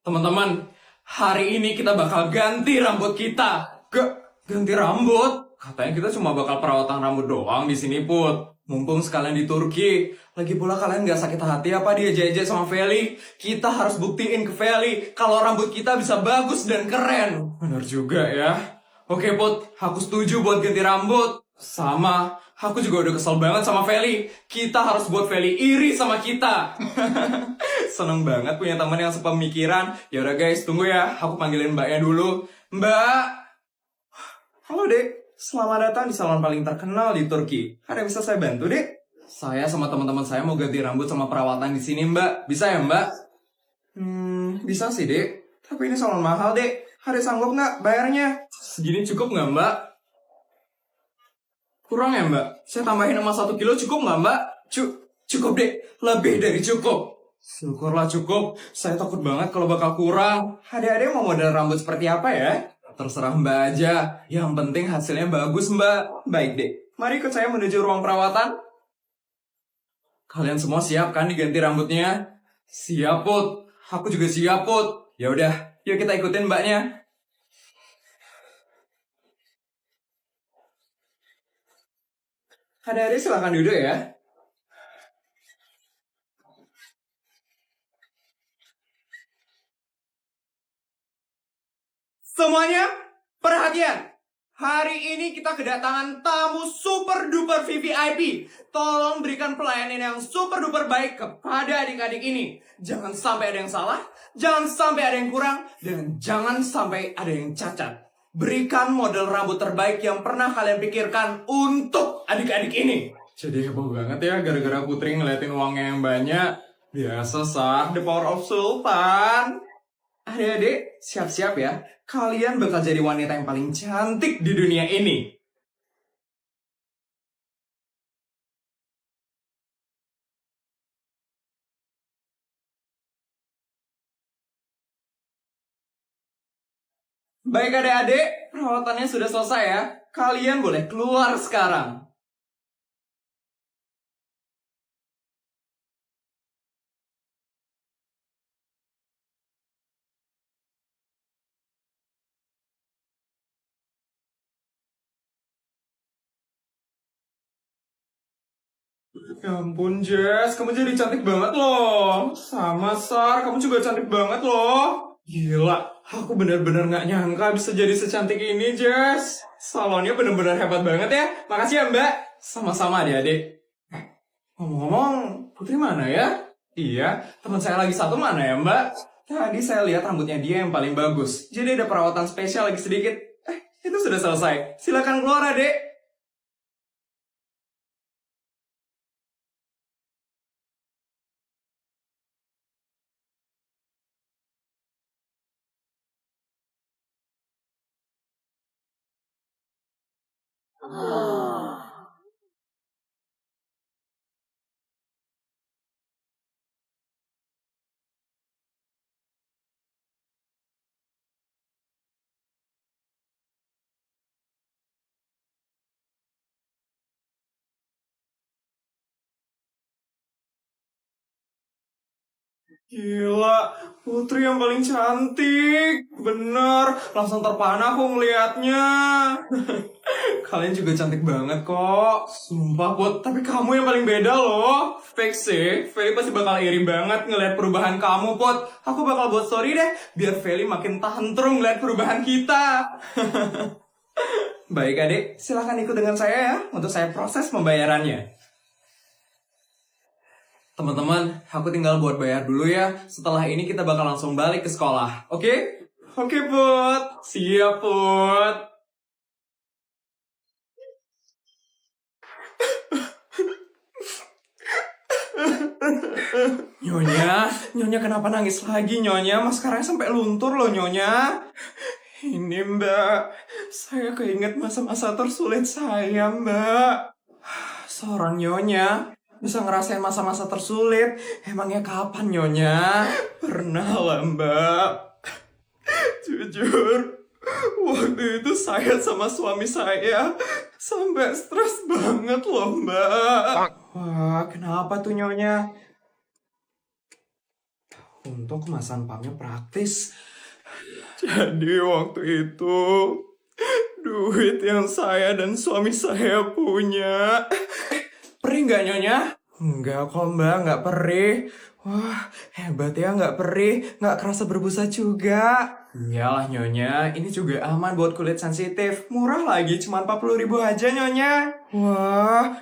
Teman-teman, hari ini kita bakal ganti rambut kita. Ganti rambut? Katanya kita cuma bakal perawatan rambut doang di sini, Put. Mumpung sekalian di Turki. Lagi pula kalian gak sakit hati apa dia JJ sama Feli? Kita harus buktiin ke Feli kalau rambut kita bisa bagus dan keren. Bener juga ya. Oke, Put. Aku setuju buat ganti rambut. Sama, aku juga udah kesel banget sama Feli. Kita harus buat Feli iri sama kita. Seneng banget punya teman yang sepemikiran. Yaudah guys, tunggu ya. Aku panggilin mbaknya dulu. Mbak! Halo dek, selamat datang di salon paling terkenal di Turki. Ada yang bisa saya bantu dek? Saya sama teman-teman saya mau ganti rambut sama perawatan di sini mbak. Bisa ya mbak? Bisa sih dek. Tapi ini salon mahal dek. Ada sanggup nggak bayarnya? Segini cukup nggak mbak? Kurang ya mbak? Saya tambahin sama 1 kilo cukup nggak mbak? Cukup deh, lebih dari cukup. Syukurlah cukup. Saya takut banget kalau bakal kurang. Adik-adik mau model rambut seperti apa ya? Terserah mbak aja. Yang penting hasilnya bagus mbak. Baik deh. Mari ikut saya menuju ruang perawatan. Kalian semua siap kan diganti rambutnya? Siap Put. Aku juga siap Put. Ya udah, yuk kita ikutin mbaknya. Adik-adik silakan duduk ya. Semuanya, perhatian! Hari ini kita kedatangan tamu super duper VVIP. Tolong berikan pelayanan yang super duper baik kepada adik-adik ini. Jangan sampai ada yang salah, jangan sampai ada yang kurang, dan jangan sampai ada yang cacat. Berikan model rambut terbaik yang pernah kalian pikirkan untuk adik-adik ini. Jadi heboh banget ya gara-gara Putri ngeliatin uangnya yang banyak. Biasa sah, the power of Sultan. Adik-adik, siap-siap ya. Kalian bakal jadi wanita yang paling cantik di dunia ini. Baik adik-adik, perawatannya sudah selesai ya. Kalian boleh keluar sekarang. Ya ampun Jess, kamu jadi cantik banget loh. Sama Sar, kamu juga cantik banget loh. Gila, aku bener-bener gak nyangka bisa jadi secantik ini Jess. Salonnya bener-bener hebat banget ya. Makasih ya mbak. Sama-sama adik-adik. Ngomong-ngomong, Putri mana ya? Iya, teman saya lagi satu mana ya mbak? Tadi saya lihat rambutnya dia yang paling bagus. Jadi ada perawatan spesial lagi sedikit. Itu sudah selesai. Silakan keluar adik. Gila, Putri yang paling cantik. Bener, langsung terpana aku ngeliatnya. Kalian juga cantik banget kok. Sumpah, Put. Tapi kamu yang paling beda loh. Fake sih. Feli pasti bakal iri banget ngeliat perubahan kamu, Put. Aku bakal buat story deh. Biar Feli makin tantrum ngeliat perubahan kita. Baik, adik. Silahkan ikut dengan saya ya. Untuk saya proses pembayarannya. Teman-teman, aku tinggal buat bayar dulu ya. Setelah ini kita bakal langsung balik ke sekolah. Oke? Oke, Put. Siap, Put. Nyonya kenapa nangis lagi, Nyonya? Maskaranya sampai luntur loh, Nyonya. Ini, Mbak. Saya keinget masa-masa tersulit saya, Mbak. Seorang Nyonya bisa ngerasain masa-masa tersulit. Emangnya kapan, Nyonya? Pernah lah, Mbak. Jujur, waktu itu saya sama suami saya sampai stres banget loh, Mbak. Wah, kenapa tuh, Nyonya? Untung kemasan pumpnya praktis. Jadi waktu itu, duit yang saya dan suami saya punya. Perih nggak Nyonya? Enggak kok Mbak, nggak perih. Wah, hebat ya nggak perih, nggak kerasa berbusa juga. Iyalah Nyonya, ini juga aman buat kulit sensitif. Murah lagi, cuma 40.000 aja Nyonya. Wah,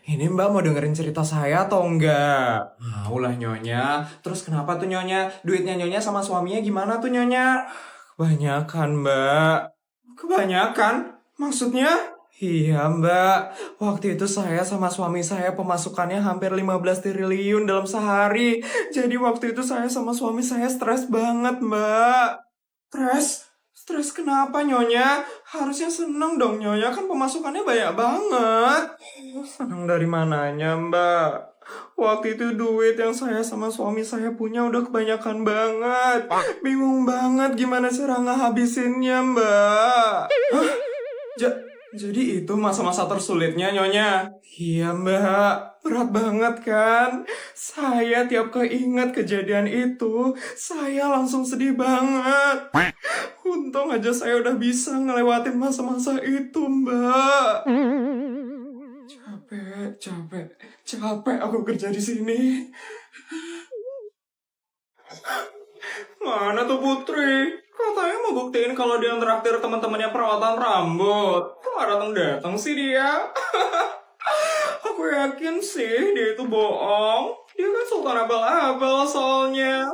ini Mbak mau dengerin cerita saya atau enggak? Mau lah Nyonya. Terus kenapa tuh Nyonya? Duitnya Nyonya sama suaminya gimana tuh Nyonya? Kebanyakan Mbak. Kebanyakan? Maksudnya? Iya Mbak, waktu itu saya sama suami saya pemasukannya hampir 15 triliun dalam sehari. Jadi waktu itu saya sama suami saya stres banget Mbak. Stres? Stres kenapa Nyonya? Harusnya seneng dong Nyonya, kan pemasukannya banyak banget. Seneng dari mananya Mbak? Waktu itu duit yang saya sama suami saya punya udah kebanyakan banget. Bingung banget gimana cara ngehabisinnya Mbak. Ja- jadi itu masa-masa tersulitnya Nyonya? Iya Mbak, berat banget kan? Saya tiap keinget kejadian itu, saya langsung sedih banget. Untung aja saya udah bisa ngelewatin masa-masa itu Mbak. Capek aku kerja di sini. Mana tuh Putri? Katanya mau buktiin kalau dia ngeraktir teman-temannya perawatan rambut. Kok nggak datang-datang sih dia? Aku yakin sih dia itu bohong. Dia kan sultan abal-abal soalnya.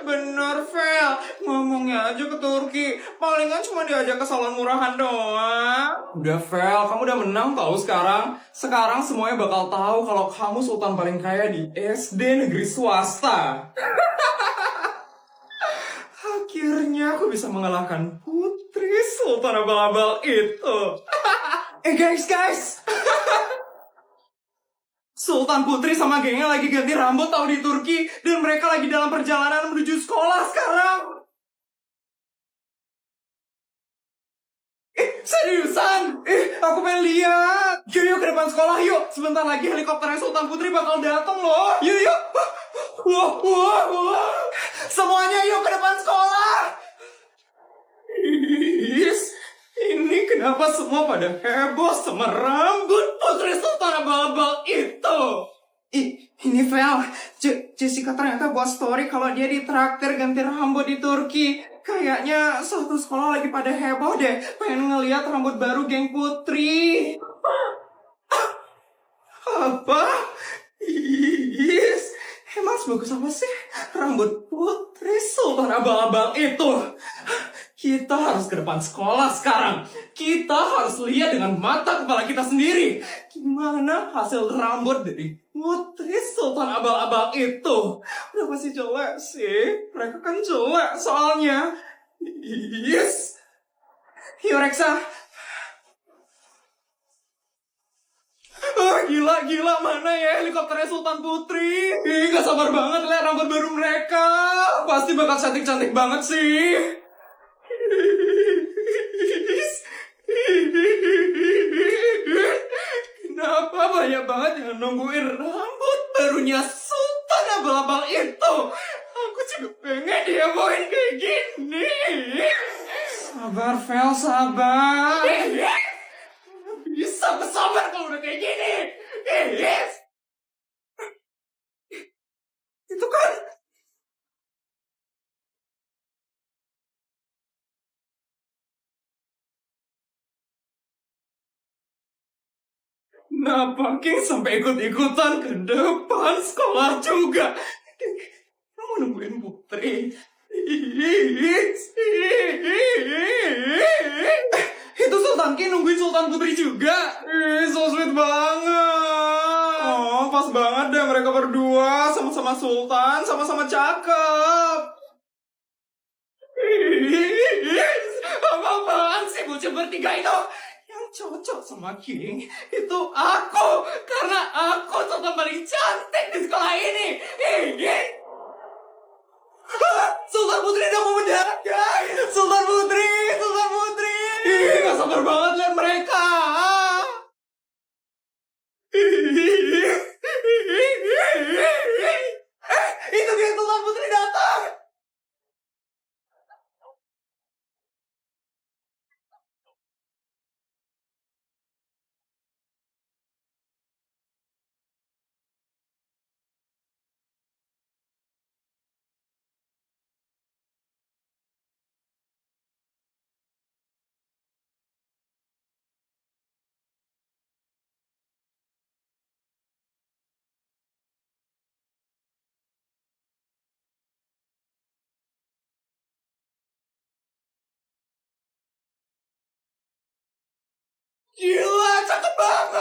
Bener, Vel. Ngomongnya aja ke Turki. Palingan cuma diajak ke salon murahan doang. Udah, Vel. Kamu udah menang tahu sekarang. Sekarang semuanya bakal tahu kalau kamu sultan paling kaya di SD negeri swasta. Akhirnya aku bisa mengalahkan Putri Sultan abal-abal itu. Guys. Sultan Putri sama gengnya lagi ganti rambut tahu di Turki. Dan mereka lagi dalam perjalanan menuju sekolah sekarang. Seriusan? Aku pengen lihat. Yuk ke depan sekolah yuk. Sebentar lagi helikopternya Sultan Putri bakal datang loh. Yuk. Wah. Semuanya yuk ke depan sekolah. Ini kenapa semua pada heboh sama rambut Putri Sultan abal-abal itu? Ini Vel, Jessica ternyata buat story kalau dia ditraktir ganti rambut di Turki. Kayaknya satu sekolah lagi pada heboh deh, pengen ngeliat rambut baru geng Putri. Apa? Emang sebagus apa sih rambut Putri Sultan abal-abal itu? Kita harus ke depan sekolah sekarang. Kita harus lihat dengan mata kepala kita sendiri. Gimana hasil rambut dari Putri Sultan abal-abal itu? Udah pasti jelek sih. Mereka kan jelek soalnya. Yes. Yuk Reksa. Gila, mana ya helikopternya Sultan Putri? Gak sabar banget lihat rambut baru mereka. Pasti bakal cantik-cantik banget sih. Kenapa banyak banget yang nungguin rambut barunya Sultan abal-abal itu? Aku juga pengen diapain kayak gini. Sabar, Vel, sabar. Bisa bersabar kalau udah kayak gini. Itu kan Kenapa King sampai ikut-ikutan ke depan sekolah juga? Kamu nungguin Putri. Itu Sultan King nungguin Sultan Putri juga. So sweet banget. Oh, pas banget deh mereka berdua. Sama-sama Sultan, sama-sama cakep. Apa-apaan sih bocah bertiga itu? Yang cocok sama King itu aku. Karena aku Sultan paling cantik di sekolah ini. Sultan Putri udah mau mendarat guys. Sultan Putri. Gak sabar banget lihat mereka. Gila, cakep banget.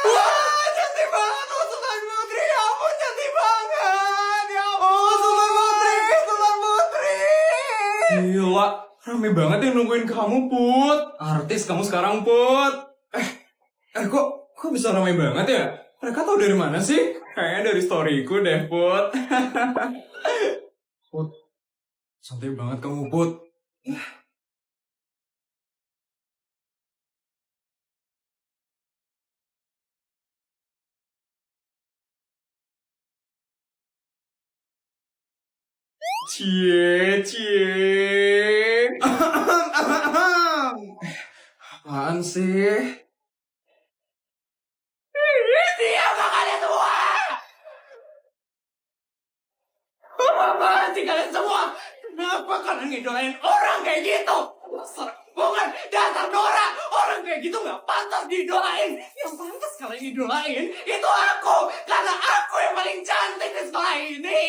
Wah, cantik banget. Oh, Sultan Putri. Ya ampun, cantik banget. Ya ampun, Sultan Putri. Sultan Putri. Gila, rame banget yang nungguin kamu, Put. Artis kamu sekarang, Put. Kok bisa rame banget ya? Mereka tahu dari mana sih? Kayaknya dari storyku deh, Put. Put, santai banget kamu, Put. Cie, cie. Apaan sih? Diam gak kalian semua? Apaan sih kalian semua? Kenapa kalian ngidolain orang kayak gitu? Dasar bukan dasar Dora. Orang kayak gitu gak pantas didolain. Yang pantas kalian idolain itu aku. Karena aku yang paling cantik di sekolah ini.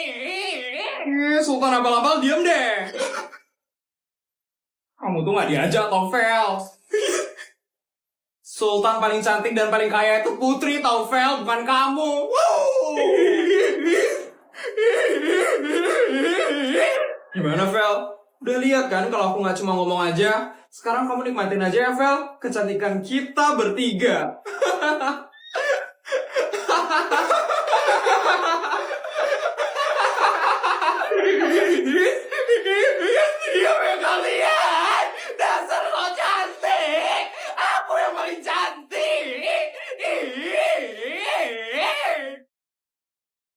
Sultan abal-abal diam deh. Kamu tuh gak diajak, Tovel. Sultan paling cantik dan paling kaya itu Putri, Tovel, bukan kamu. Gimana, Vel? Udah lihat kan kalau aku nggak cuma ngomong aja? Sekarang kamu nikmatin aja ya, Vel. Kecantikan kita bertiga. Diam ya kalian.